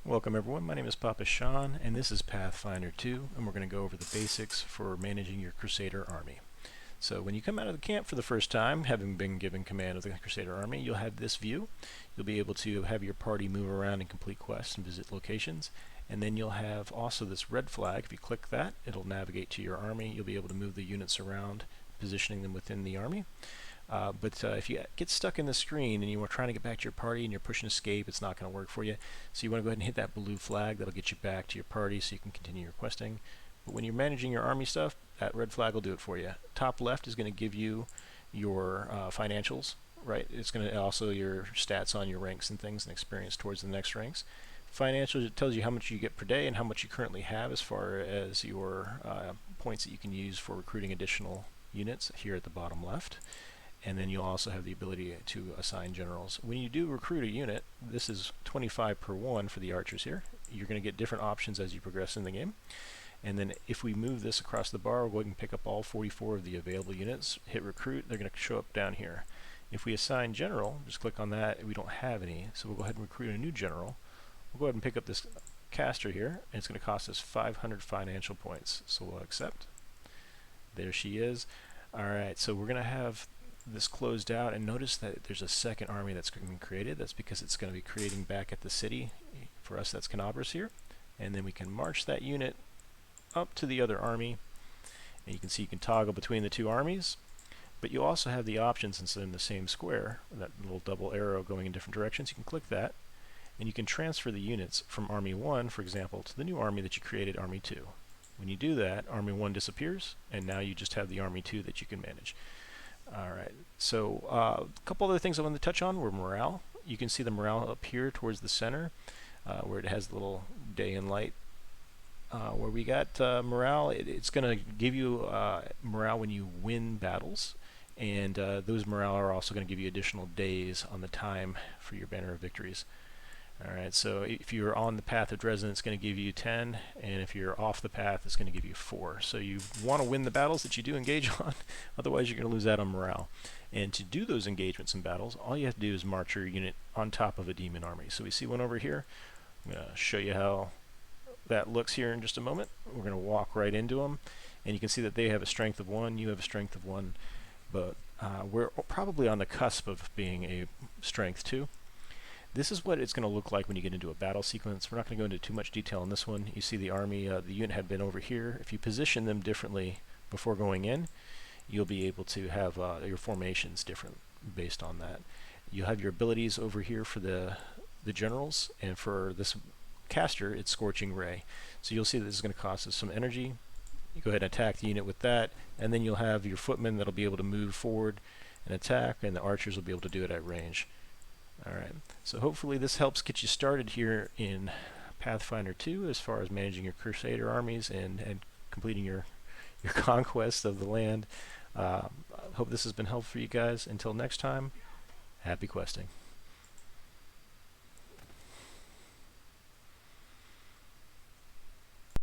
Welcome everyone, my name is Papa Sean and this is Pathfinder 2 and we're going to go over the basics for managing your Crusader army. So when you come out of the camp for the first time, having been given command of the Crusader army, you'll have this view. You'll be able to have your party move around and complete quests and visit locations. And then you'll have also this red flag. If you click that, it'll navigate to your army. You'll be able to move the units around, positioning them within the army. But if you get stuck in the screen and you are trying to get back to your party and you're pushing escape, it's not going to work for you. So you want to go ahead and hit that blue flag. That'll get you back to your party so you can continue your questing. But when you're managing your army stuff, that red flag will do it for you. Top left is going to give you your financials, right? It's going to also your stats on your ranks and things and experience towards the next ranks. Financials, it tells you how much you get per day and how much you currently have as far as your points that you can use for recruiting additional units here at the bottom left. And then you'll also have the ability to assign generals. When you do recruit a unit, this is 25 per 1 for the archers here. You're going to get different options as you progress in the game. And then if we move this across the bar, we'll go ahead and pick up all 44 of the available units, hit recruit, they're going to show up down here. If we assign general, just click on that, we don't have any, so we'll go ahead and recruit a new general. We'll go ahead and pick up this caster here, and it's going to cost us 500 financial points. So we'll accept. There she is. Alright, so we're going to have this closed out, and notice that there's a second army that's going to be created. That's because it's going to be creating back at the city. For us, that's Canabras here. And then we can march that unit up to the other army, and you can see you can toggle between the two armies, but you also have the option, since they're in the same square, that little double arrow going in different directions. You can click that and you can transfer the units from army 1, for example, to the new army that you created, army 2. When you do that, army 1 disappears and now you just have the army 2 that you can manage. Alright, so a couple other things I wanted to touch on were morale. You can see the morale up here towards the center where it has the little day and light. Where we got morale, it's going to give you morale when you win battles, and those morale are also going to give you additional days on the time for your banner of victories. Alright, so if you're on the path of Dresden, it's going to give you 10, and if you're off the path, it's going to give you 4. So you want to win the battles that you do engage on, otherwise you're going to lose out on morale. And to do those engagements and battles, all you have to do is march your unit on top of a demon army. So we see one over here. I'm going to show you how that looks here in just a moment. We're going to walk right into them, and you can see that they have a strength of 1, you have a strength of 1, but we're probably on the cusp of being a strength 2. This is what it's going to look like when you get into a battle sequence. We're not going to go into too much detail on this one. You see the army, the unit had been over here. If you position them differently before going in, you'll be able to have your formations different based on that. You'll have your abilities over here for the generals, and for this caster, it's Scorching Ray. So you'll see that this is going to cost us some energy. You go ahead and attack the unit with that, and then you'll have your footmen that'll be able to move forward and attack, and the archers will be able to do it at range. Alright, so hopefully this helps get you started here in Pathfinder 2 as far as managing your Crusader armies and completing your conquest of the land. Hope this has been helpful for you guys. Until next time, happy questing.